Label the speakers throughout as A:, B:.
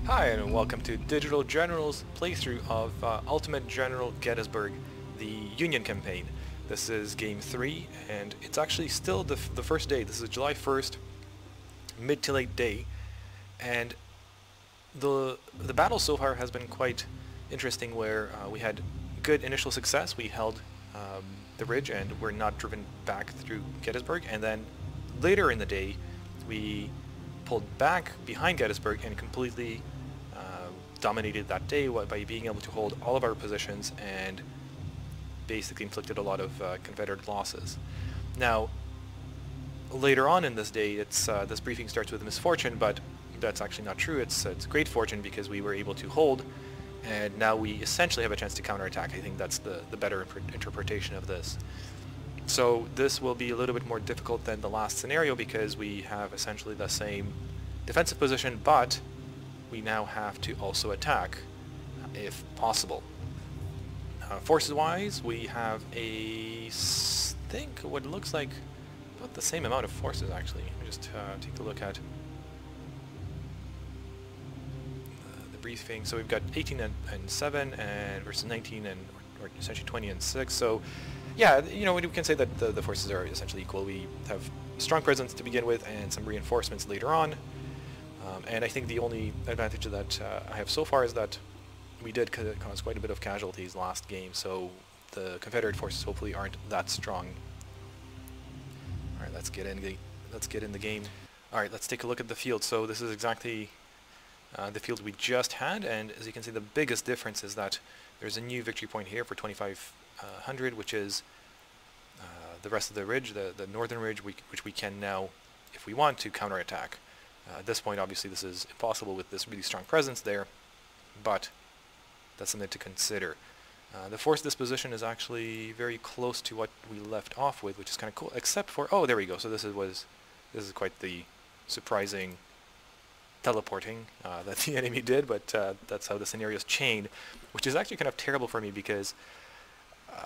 A: Hi and welcome to Digital General's playthrough of Ultimate General Gettysburg, the Union campaign. This is game 3 and it's actually still the first day. This is July 1st, mid to late day, and the battle so far has been quite interesting where we had good initial success. We held the ridge and were not driven back through Gettysburg, and then later in the day we pulled back behind Gettysburg and completely dominated that day by being able to hold all of our positions and basically inflicted a lot of Confederate losses. Now, later on in this day, this briefing starts with misfortune, but that's actually not true. It's great fortune because we were able to hold, and now we essentially have a chance to counterattack. I think that's the better interpretation of this. So this will be a little bit more difficult than the last scenario because we have essentially the same defensive position, but we now have to also attack if possible. Forces-wise, we have think what looks like about the same amount of forces actually. Let me just take a look at the briefing. So we've got 18 and 7 and versus 19 and or essentially 20 and 6. So yeah, you know, we can say that the forces are essentially equal. We have strong presence to begin with and some reinforcements later on. And I think the only advantage that I have so far is that we did cause quite a bit of casualties last game, so the Confederate forces hopefully aren't that strong. All right, let's get in the game. All right, let's take a look at the field. So this is exactly the field we just had, and as you can see, the biggest difference is that there's a new victory point here for 2500, which is the rest of the ridge, the northern ridge, which we can now, if we want to, counterattack. At this point, obviously, this is impossible with this really strong presence there, but that's something to consider. The force disposition is actually very close to what we left off with, which is kind of cool, except for, oh, there we go. So this is quite the surprising teleporting that the enemy did, but that's how the scenarios chain, which is actually kind of terrible for me because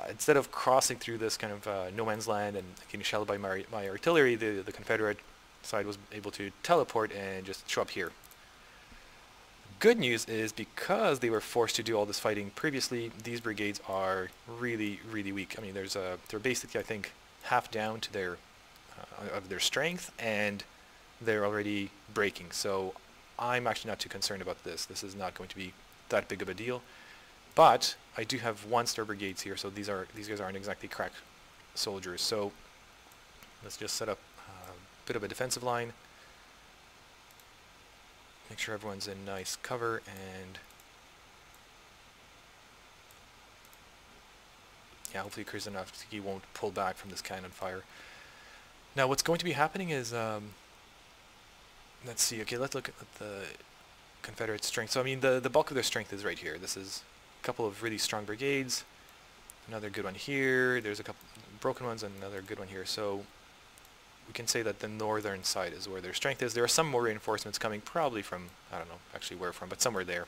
A: instead of crossing through this kind of no man's land and getting shelled by my artillery, the Confederate side was able to teleport and just show up here. Good news is because they were forced to do all this fighting previously, these brigades are really, really weak. I mean, they're basically, I think, half down to their of their strength, and they're already breaking. So I'm actually not too concerned about this. This is not going to be that big of a deal. But I do have 1-star brigades here, so these guys aren't exactly crack soldiers. So let's just set up a bit of a defensive line. Make sure everyone's in nice cover, and yeah, hopefully clears enough so he won't pull back from this cannon fire. Now what's going to be happening is, let's see, okay, let's look at the Confederate strength. So I mean, the bulk of their strength is right here. This is a couple of really strong brigades, another good one here, there's a couple broken ones, and another good one here. So we can say that the northern side is where their strength is. There are some more reinforcements coming, probably from, I don't know actually where from, but somewhere there.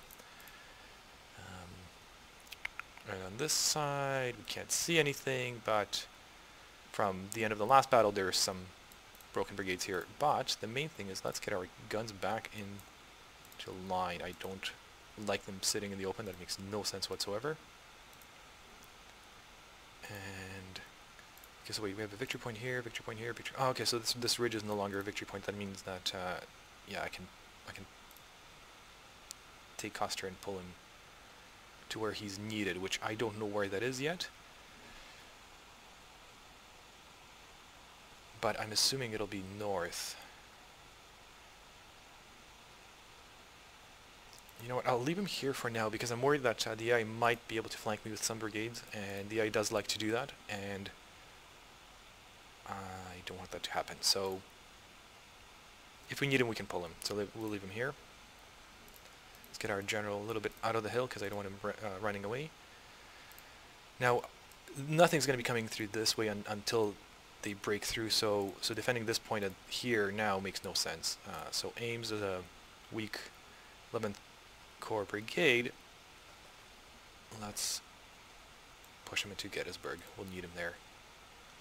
A: And on this side, we can't see anything, but from the end of the last battle, there's some broken brigades here. But the main thing is, let's get our guns back into line. I don't like them sitting in the open. That makes no sense whatsoever. And okay, so wait, we have a victory point here, victory point here, victory. Oh, okay, so this ridge is no longer a victory point. That means that yeah, I can take Custer and pull him to where he's needed, which I don't know where that is yet. But I'm assuming it'll be north. You know what, I'll leave him here for now because I'm worried that the AI might be able to flank me with some brigades, and the AI does like to do that, and I don't want that to happen. So if we need him, we can pull him. So we'll leave him here. Let's get our general a little bit out of the hill because I don't want him running away. Now, nothing's going to be coming through this way until they break through. So defending this point here now makes no sense. So Ames is a weak 11th Corps brigade. Let's push him into Gettysburg. We'll need him there.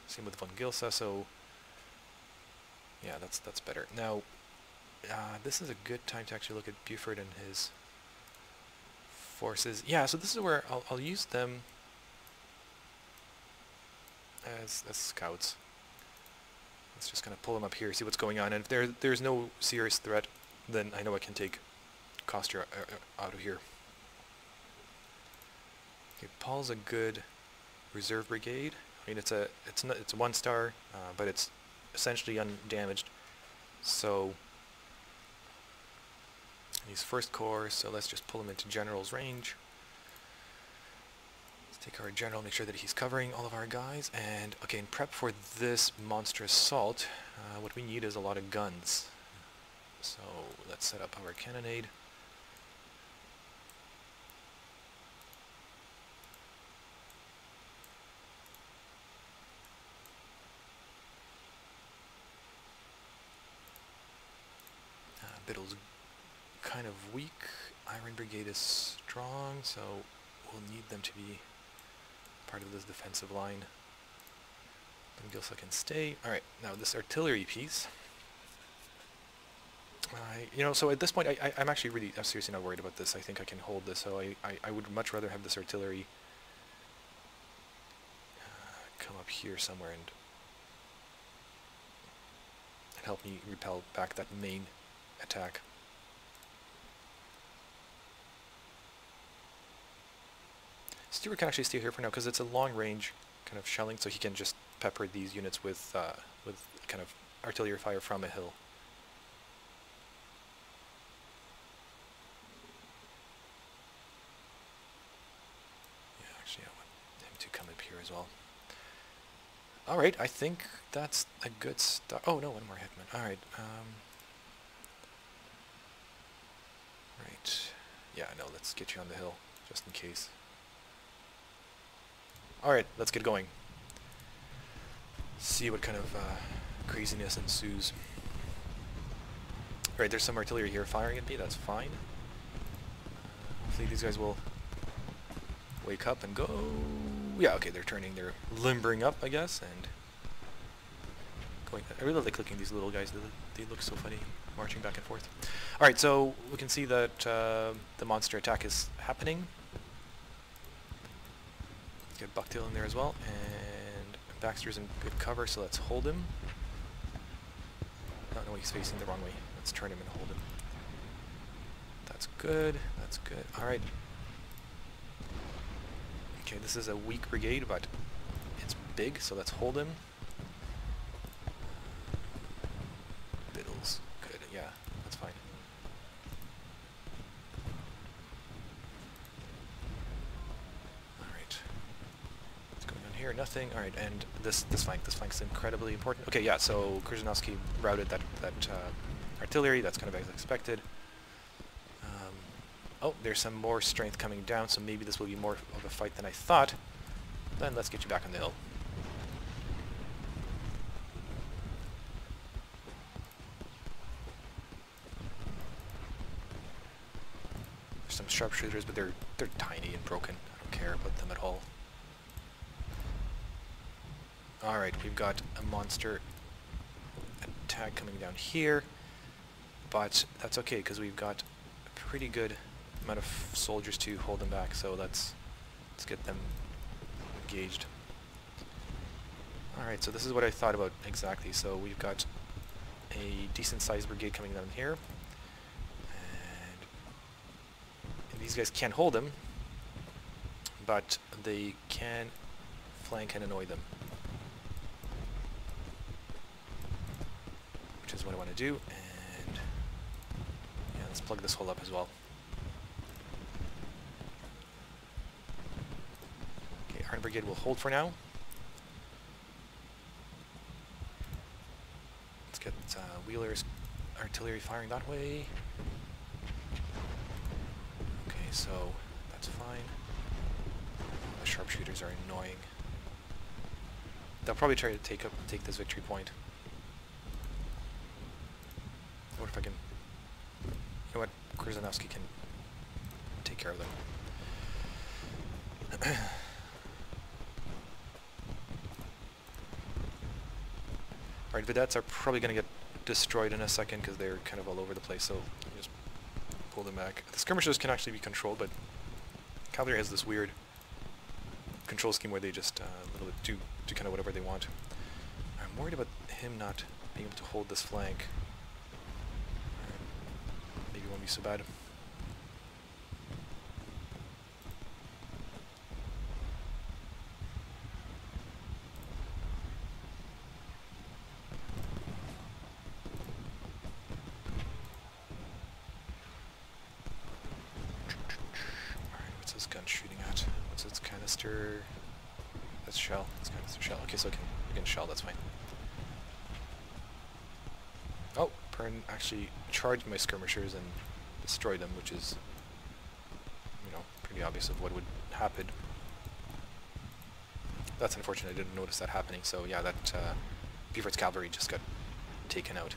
A: Same with von Gilsa, so yeah, that's better. Now, this is a good time to actually look at Buford and his forces. Yeah, so this is where I'll use them as scouts. Let's just kind of pull them up here, see what's going on, and if there's no serious threat, then I know I can take Coster out of here. Okay, Paul's a good reserve brigade. I mean, it's a 1-star, but it's essentially undamaged. So he's first corps, so let's just pull him into general's range. Let's take our general, make sure that he's covering all of our guys, and okay, in prep for this monstrous assault, what we need is a lot of guns. So let's set up our cannonade. Biddle's kind of weak. Iron Brigade is strong, so we'll need them to be part of this defensive line. Gilsa can stay. Alright, now this artillery piece. You know, so at this point, I'm actually I'm seriously not worried about this. I think I can hold this, so I would much rather have this artillery come up here somewhere and help me repel back that main attack. Stewart can actually stay here for now because it's a long range kind of shelling, so he can just pepper these units with kind of artillery fire from a hill. Yeah, actually I want him to come up here as well. Alright, I think that's a good start. Oh no, one more Hetman. Alright, right. Yeah, no, let's get you on the hill, just in case. Alright, let's get going. See what kind of craziness ensues. Alright, there's some artillery here firing at me, that's fine. Hopefully these guys will wake up and go. Yeah, okay, they're limbering up, I guess, and going. I really like looking at these little guys, they look so funny, marching back and forth. Alright, so we can see that the monster attack is happening. Get Bucktail in there as well, and Baxter's in good cover, so let's hold him. No, he's facing the wrong way. Let's turn him and hold him. That's good, that's good. Alright. Okay, this is a weak brigade, but it's big, so let's hold him. Biddles, good, yeah, that's fine. Here, nothing. All right, and this flank's incredibly important. Okay, yeah. So Krzyzanowski routed that artillery. That's kind of as expected. Oh, there's some more strength coming down, so maybe this will be more of a fight than I thought. Then let's get you back on the hill. There's some sharpshooters, but they're tiny and broken. I don't care about them at all. Alright, we've got a monster attack coming down here, but that's okay because we've got a pretty good amount of soldiers to hold them back, so let's get them engaged. Alright, so this is what I thought about exactly. So we've got a decent sized brigade coming down here, and these guys can't hold them, but they can flank and annoy them. Is what I want to do, and yeah, let's plug this hole up as well. Okay, Iron Brigade will hold for now. Let's get Wheeler's artillery firing that way. Okay, so that's fine. The sharpshooters are annoying. They'll probably try to take this victory point. What if I can... You know what? Krzyzanowski can take care of them. Alright, vedettes are probably going to get destroyed in a second because they're kind of all over the place, so just pull them back. The skirmishers can actually be controlled, but cavalry has this weird control scheme where they just a little bit do kind of whatever they want. I'm worried about him not being able to hold this flank. Maybe it won't be so bad. Gun shooting at? What's its canister? That's shell. It's canister shell. Okay, so I can shell, that's fine. Oh, Pern actually charged my skirmishers and destroyed them, which is, you know, pretty obvious of what would happen. That's unfortunate, I didn't notice that happening, so yeah, that Beaufort's cavalry just got taken out.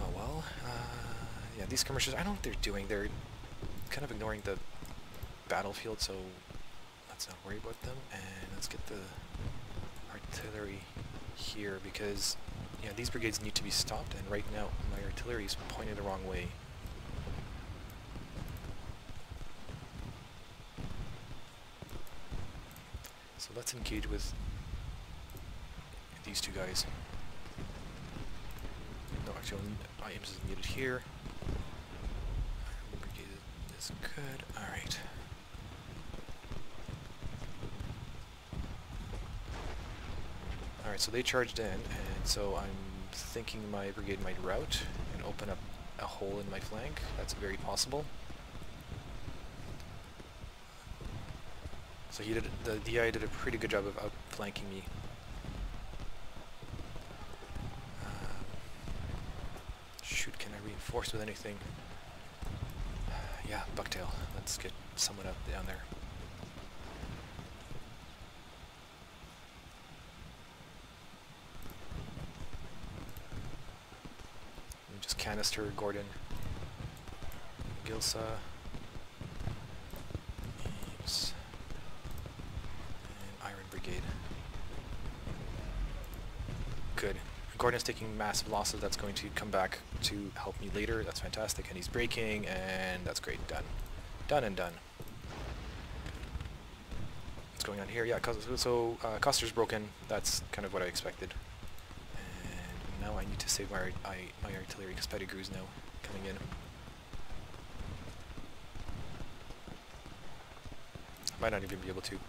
A: Oh well, yeah, these skirmishers, I don't know what they're doing. They're kind of ignoring the battlefield, so let's not worry about them, and let's get the artillery here, because yeah, these brigades need to be stopped, and right now my artillery is pointing the wrong way. So let's engage with these two guys. No, actually, items is needed here. Is good. Alright. Alright, so they charged in, and so I'm thinking my brigade might rout and open up a hole in my flank. That's very possible. So he did, the DI did a pretty good job of outflanking me. Shoot, can I reinforce with anything? Yeah, Bucktail. Let's get someone up down there. And just canister Gordon, Gilsa, Ames, and Iron Brigade. Good. Gordon's taking massive losses. That's going to come back to help me later. That's fantastic. And he's breaking, and that's great. Done. Done and done. What's going on here? Yeah, so Custer's broken. That's kind of what I expected. And now I need to save my artillery because Pettigrew's now coming in. Might not even be able to.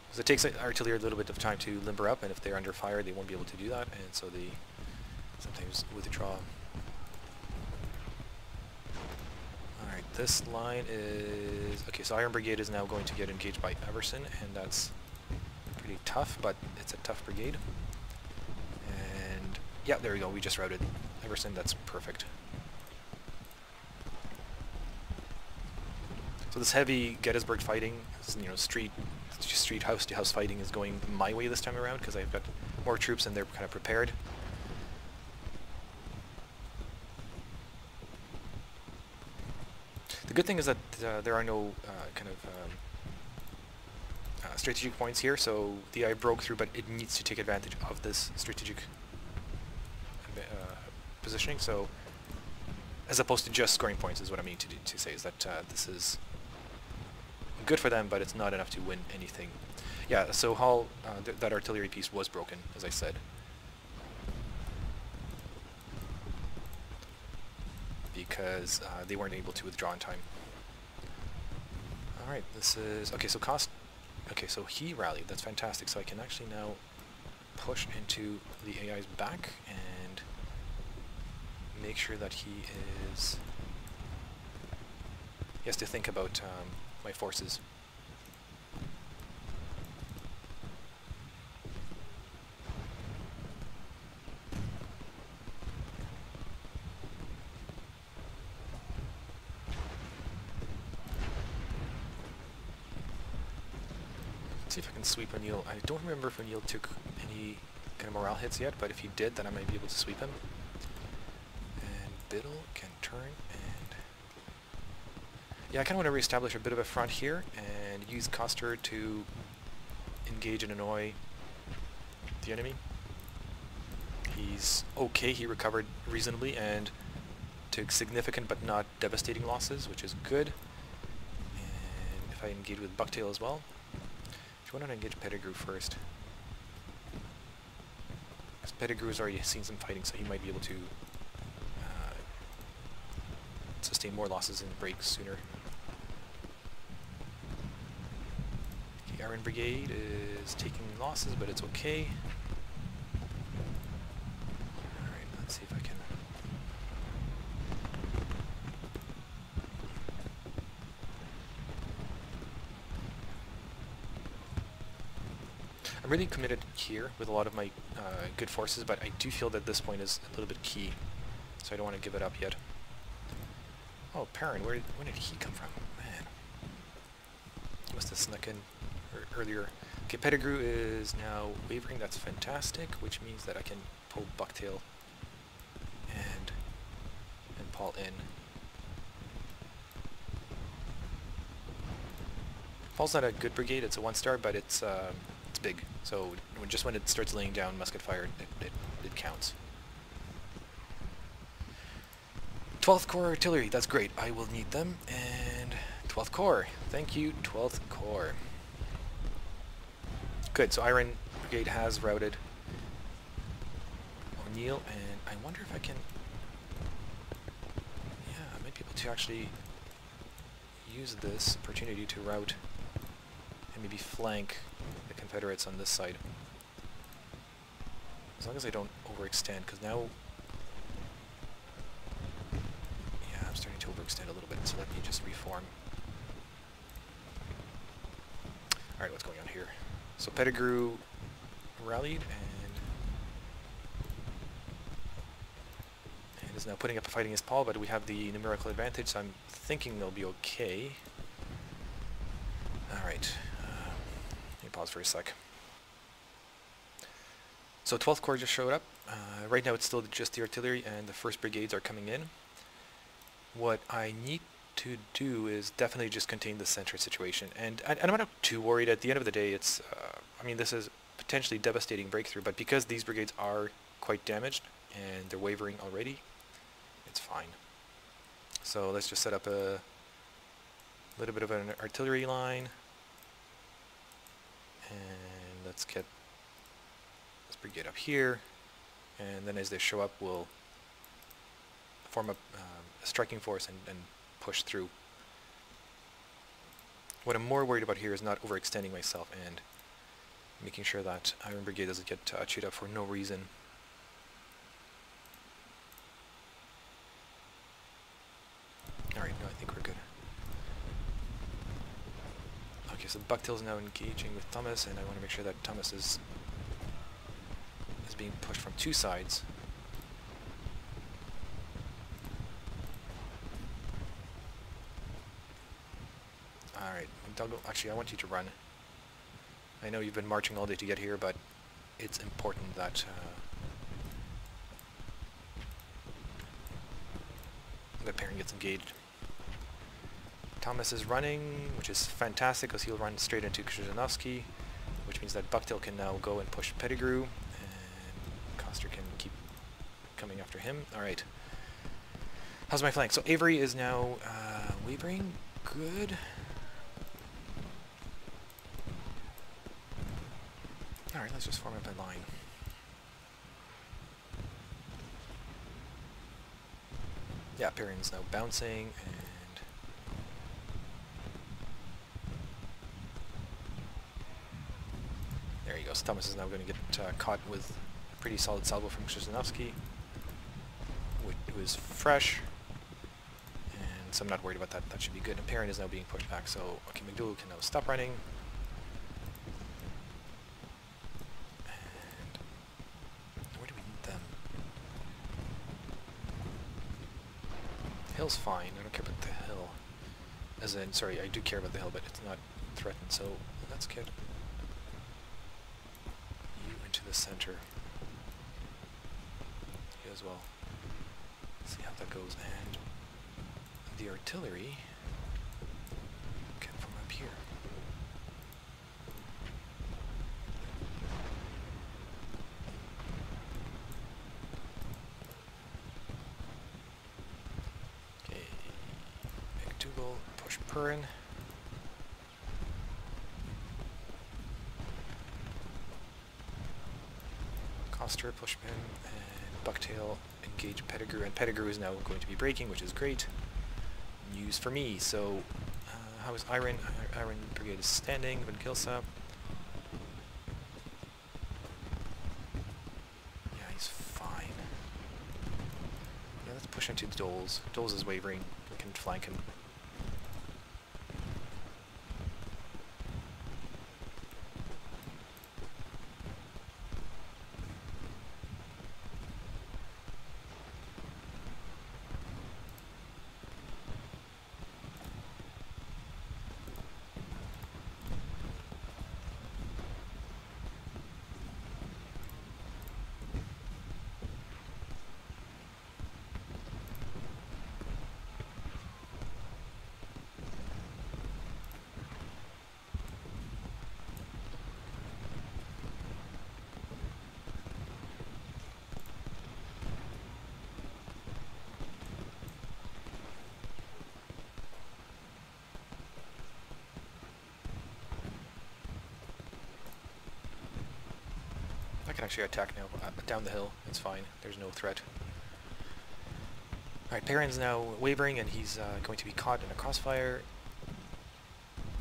A: Because it takes artillery a little bit of time to limber up, and if they're under fire, they won't be able to do that, and so they sometimes withdraw. Alright, this line is... Okay, so Iron Brigade is now going to get engaged by Everson, and that's pretty tough, but it's a tough brigade. And yeah, there we go, we just routed Everson, that's perfect. So this heavy Gettysburg fighting, you know, street house to house fighting is going my way this time around because I've got more troops and they're kind of prepared. The good thing is that there are no strategic points here, so the eye broke through, but it needs to take advantage of this strategic positioning. So, as opposed to just scoring points, is what I mean to say is that this is good for them, but it's not enough to win anything. Yeah, so Hull, that artillery piece was broken, as I said. Because they weren't able to withdraw in time. Alright, this is... Okay, so Okay, so he rallied. That's fantastic. So I can actually now push into the AI's back and make sure that he has to think about my forces. Let's see if I can sweep O'Neill. I don't remember if O'Neill took any kind of morale hits yet, but if he did, then I might be able to sweep him. And Biddle can turn and... Yeah, I kind of want to reestablish a bit of a front here and use Custer to engage and annoy the enemy. He's okay, he recovered reasonably and took significant but not devastating losses, which is good. if I engage with Bucktail as well. If you want to engage Pettigrew first. Because Pettigrew's already seen some fighting, so he might be able to sustain more losses and break sooner. The Iron Brigade is taking losses, but it's okay. Alright, let's see if I can... I'm really committed here with a lot of my good forces, but I do feel that this point is a little bit key, so I don't want to give it up yet. Oh, Perrin, when did he come from? Man. He must have snuck in earlier. Okay, Pettigrew is now wavering, that's fantastic, which means that I can pull Bucktail and Paul in. Paul's not a good brigade, it's a 1-star, but it's big, so just when it starts laying down musket fire, it counts. 12th Corps Artillery, that's great. I will need them. And 12th Corps. Thank you, 12th Corps. Good, so Iron Brigade has routed O'Neill, and I wonder if I can... Yeah, I might be able to actually use this opportunity to rout and maybe flank the Confederates on this side. As long as I don't overextend, because now... Yeah, I'm starting to overextend a little bit, so let me just reform. Alright, what's going on here? So Pettigrew rallied and is now putting up a fight against Paul, but we have the numerical advantage, so I'm thinking they'll be okay. Alright, let me pause for a sec. So 12th Corps just showed up. Right now it's still just the artillery and the 1st Brigades are coming in. What I need to do is definitely just contain the center situation, and I'm not too worried. At the end of the day, it's I mean, this is potentially devastating breakthrough, but because these brigades are quite damaged and they're wavering already, it's fine. So let's just set up a little bit of an artillery line, and let's get this brigade up here, and then as they show up we'll form a striking force and push through. What I'm more worried about here is not overextending myself and making sure that Iron Brigade doesn't get chewed up for no reason. Alright, no, I think we're good. Okay, so Bucktail's now engaging with Thomas, and I want to make sure that Thomas is being pushed from 2 sides. Alright, actually I want you to run. I know you've been marching all day to get here, but it's important that that Perrin gets engaged. Thomas is running, which is fantastic because he'll run straight into Krzyżanowski, which means that Bucktail can now go and push Pettigrew, and Coster can keep coming after him. Alright. How's my flank? So Avery is now wavering. Good. Alright, let's just form up a line. Yeah, Perrin's now bouncing, and there you go. So Thomas is now going to get caught with a pretty solid salvo from Krzyżanowski, who is fresh, and so I'm not worried about that. That should be good. And Perrin is now being pushed back, so okay, McDougal can now stop running. Hill's fine, I don't care about the hill. As in, sorry, I do care about the hill, but it's not threatened, so let's get you into the center. You as well. See how that goes, and the artillery can form up here. Push Perrin. Coster, push him, and Bucktail engage Pettigrew, and Pettigrew is now going to be breaking, which is great news for me. So, how is Iron? Iron Brigade is standing, Van Gilsa. Yeah, he's fine. Yeah, let's push into Doles. Doles is wavering. We can flank him. I can actually attack now, down the hill. It's fine. There's no threat. Alright, Perrin's now wavering, and he's going to be caught in a crossfire.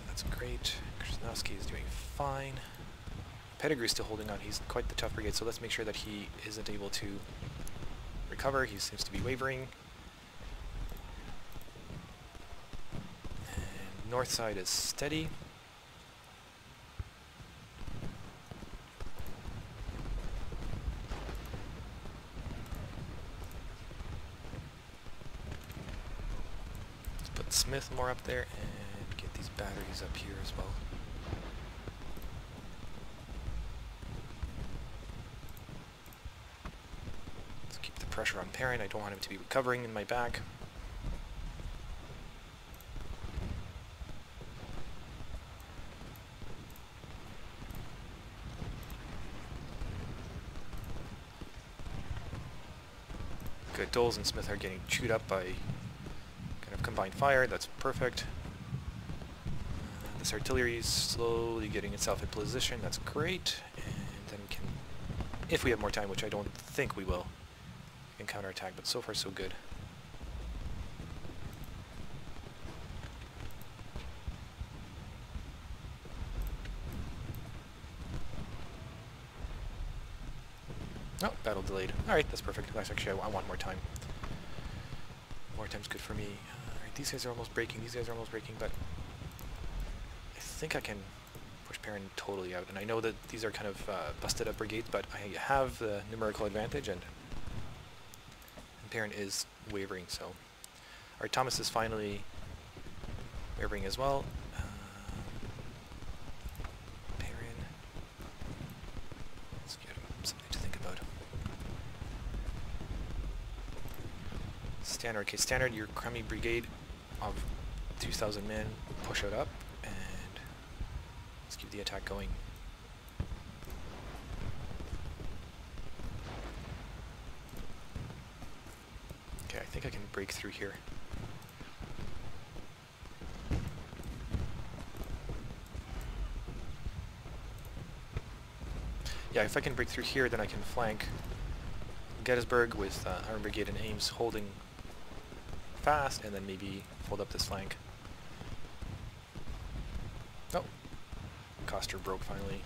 A: That's great. Krasnowski is doing fine. Pettigrew's still holding on. He's quite the tough brigade, so let's make sure that he isn't able to recover. He seems to be wavering. And north side is steady. Smith more up there and get these batteries up here as well. Let's keep the pressure on Perrin. I don't want him to be recovering in my back. Good. Doles and Smith are getting chewed up by combined fire. That's perfect. This artillery is slowly getting itself in position. That's great. And then we can, if we have more time, which I don't think we will, we can counterattack, but so far so good. Oh, battle delayed. Alright, that's perfect. That's actually, I want more time. More time's good for me. These guys are almost breaking, these guys are almost breaking, but I think I can push Perrin totally out. And I know that these are kind of busted up brigades, but I have the numerical advantage, and Perrin is wavering, so. Alright, Thomas is finally wavering as well. Perrin. Let's get him something to think about. Standard, okay, Standard, your crummy brigade of 2,000 men, push it up, and let's keep the attack going. Okay, I think I can break through here. Yeah, if I can break through here, then I can flank Gettysburg with Iron Brigade and Ames holding fast, and then maybe fold up this flank. Oh, Coster broke finally.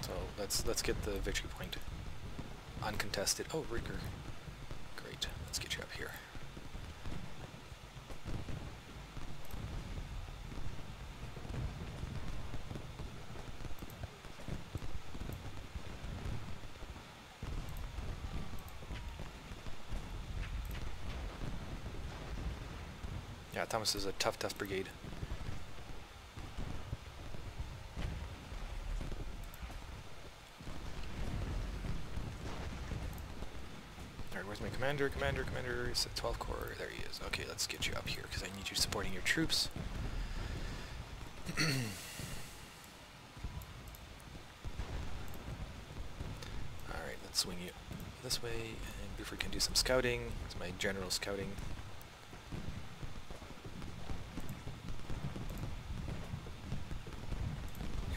A: So let's get the victory point uncontested. Oh, Rigger, great. Let's get you up here. Yeah, Thomas is a tough brigade. Alright, where's my commander? Commander is at 12 Corps. There he is. Okay, let's get you up here because I need you supporting your troops. Alright, let's swing you this way, and Buford can do some scouting. It's my general scouting.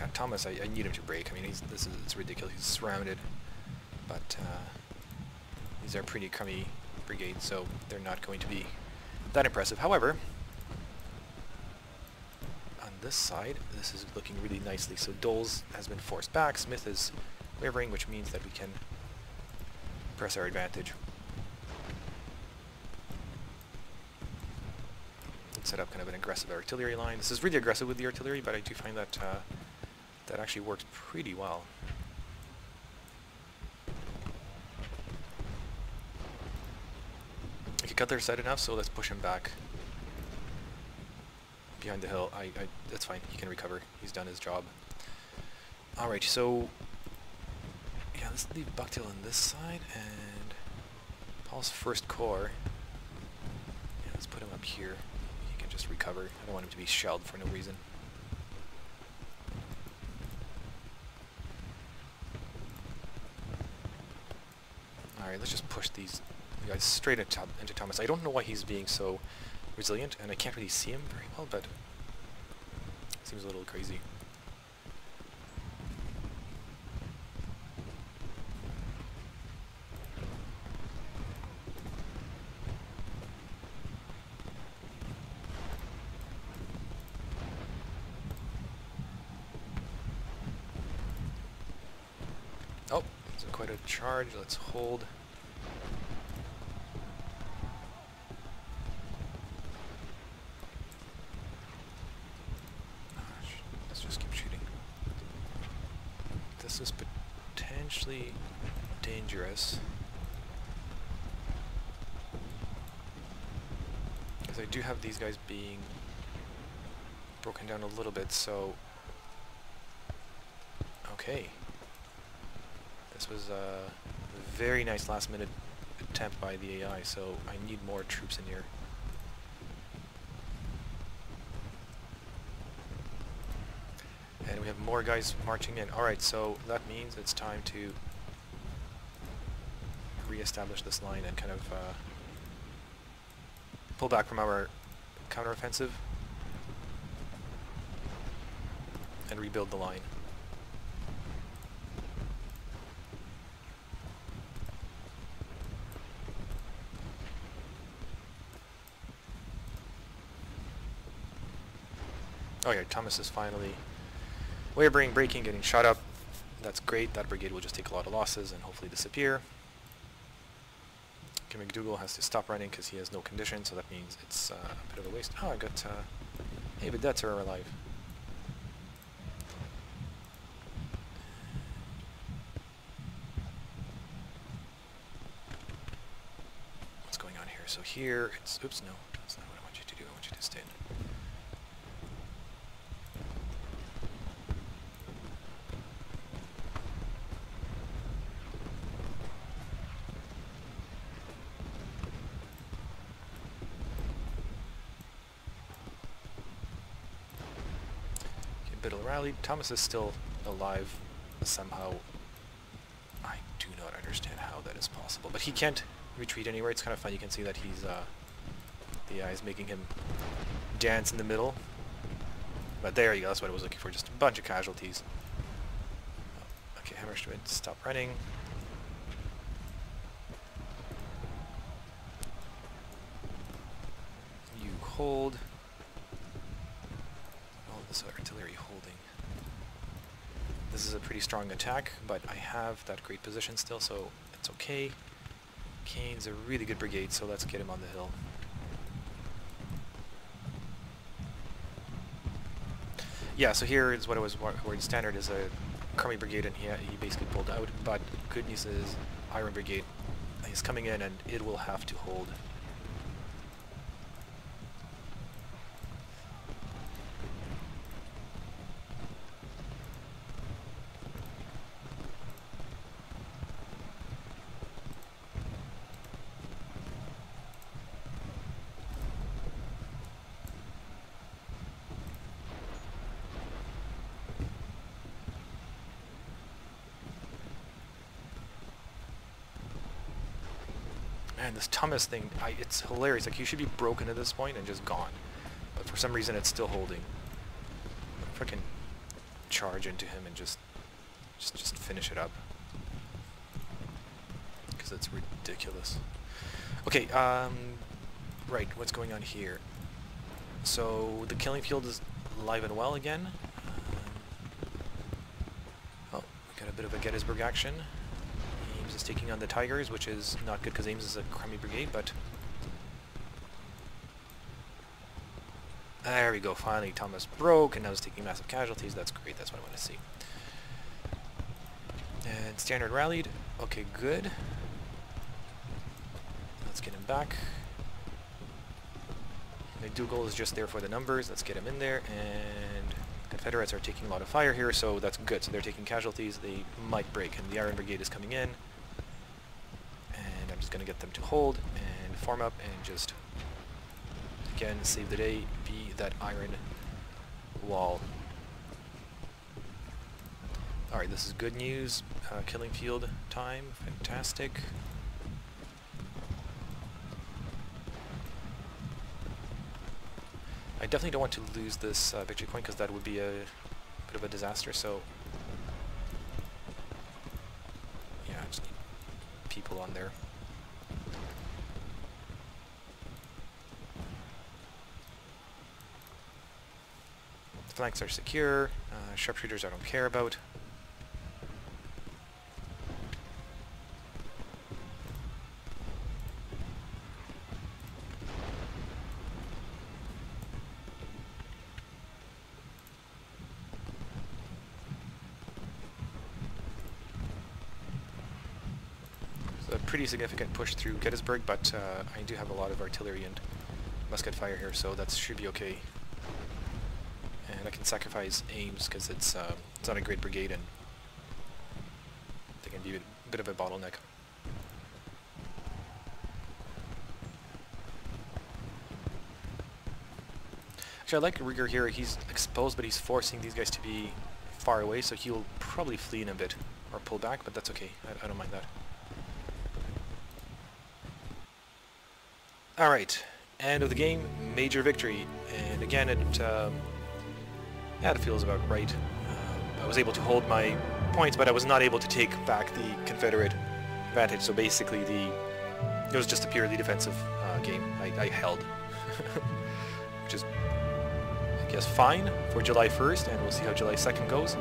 A: God, Thomas, I need him to break. I mean, it's ridiculous. He's surrounded, but these are pretty crummy brigades, so they're not going to be that impressive. However, on this side, this is looking really nicely. So Doles has been forced back. Smith is wavering, which means that we can press our advantage. Let's set up kind of an aggressive artillery line. This is really aggressive with the artillery, but I do find that that actually works pretty well. I could cut their side enough, so let's push him back behind the hill. That's fine. He can recover. He's done his job. All right, so yeah, let's leave Bucktail on this side and Paul's first corps. Yeah, let's put him up here. He can just recover. I don't want him to be shelled for no reason. All right, let's just push these guys straight into Thomas. I don't know why he's being so resilient, and I can't really see him very well, but it seems a little crazy. Oh, it's quite a charge. Let's hold. Let's just keep shooting. This is potentially dangerous, because I do have these guys being broken down a little bit, so okay. This was a very nice last-minute attempt by the AI, so I need more troops in here. And we have more guys marching in. Alright, so that means it's time to re-establish this line and kind of pull back from our counteroffensive and rebuild the line. Oh yeah, Thomas is finally wavering, breaking, getting shot up. That's great. That brigade will just take a lot of losses and hopefully disappear. Okay, McDougall has to stop running because he has no condition, so that means it's a bit of a waste. Oh, I got... hey, Vedettes are alive. What's going on here? So here, it's... Oops, no. That's not what I want you to do. I want you to stay in. Biddle rallied. Thomas is still alive somehow. I do not understand how that is possible, but he can't retreat anywhere. It's kind of fun. You can see that he's the AI is making him dance in the middle. But there you go. That's what I was looking for. Just a bunch of casualties. Okay, Hammerschmidt, stop running. You hold. Artillery holding. This is a pretty strong attack, but I have that great position still, so it's okay. Kane's a really good brigade, so let's get him on the hill. Yeah, so here is what I was worried. Standard is a crummy brigade, and he basically pulled out, but good news is Iron Brigade is coming in, and it will have to hold. Man, this Thomas thing, it's hilarious. Like, you should be broken at this point and just gone. But for some reason, it's still holding. Freaking charge into him and just finish it up. Because it's ridiculous. Okay, right, what's going on here? So the killing field is alive and well again. Oh, we got a bit of a Gettysburg action. Ames is taking on the Tigers, which is not good because Ames is a crummy brigade, but... There we go, finally Thomas broke, and now he's taking massive casualties. That's great, that's what I want to see. And Standard rallied. Okay, good. Let's get him back. McDougall is just there for the numbers. Let's get him in there. And Confederates are taking a lot of fire here, so that's good. So they're taking casualties. They might break, and the Iron Brigade is coming in. And I'm just going to get them to hold and form up and just, again, save the day, be that iron wall. Alright, this is good news. Killing field time. Fantastic. I definitely don't want to lose this victory point because that would be a bit of a disaster, so... Yeah, I just need people on there. The flanks are secure. Sharpshooters I don't care about. A pretty significant push through Gettysburg, but I do have a lot of artillery and musket fire here, so that should be okay. And I can sacrifice Ames because it's not a great brigade and they can be a bit of a bottleneck. Actually, I like Rieger here. He's exposed, but he's forcing these guys to be far away, so he'll probably flee in a bit or pull back, but that's okay. I don't mind that. Alright, end of the game, major victory, and again it feels about right. I was able to hold my points, but I was not able to take back the Confederate advantage, so basically it was just a purely defensive game. I held, which is, I guess, fine for July 1st, and we'll see how July 2nd goes.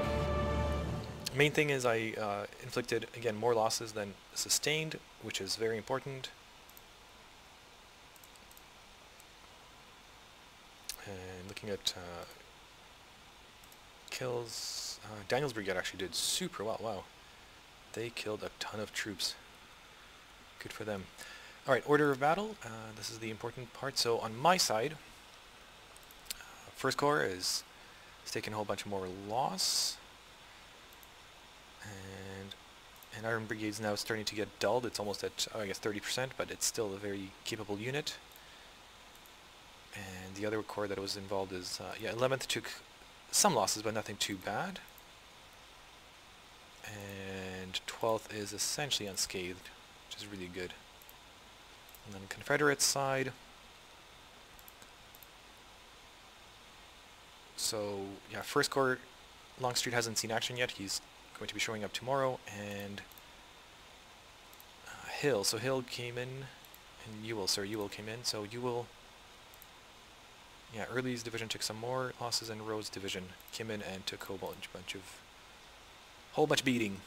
A: Main thing is I inflicted, again, more losses than sustained, which is very important. And looking at kills, Daniel's Brigade actually did super well. Wow, they killed a ton of troops. Good for them. Alright, order of battle. This is the important part. So on my side, First Corps is taking a whole bunch more loss. And Iron Brigade's now starting to get dulled. It's almost at, I guess, 30%, but it's still a very capable unit. And the other corps that was involved is, 11th took some losses, but nothing too bad. And 12th is essentially unscathed, which is really good. And then Confederate side. So, yeah, First Corps, Longstreet hasn't seen action yet. He's going to be showing up tomorrow. And Hill. So Hill came in, and Ewell came in. So Ewell... Yeah, Early's division took some more losses, and Rhodes' division came in and took a whole bunch beating.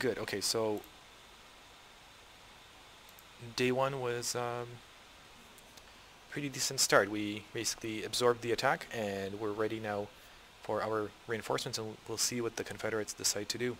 A: Good. Okay, so day one was pretty decent start. We basically absorbed the attack, and we're ready now for our reinforcements, and we'll see what the Confederates decide to do.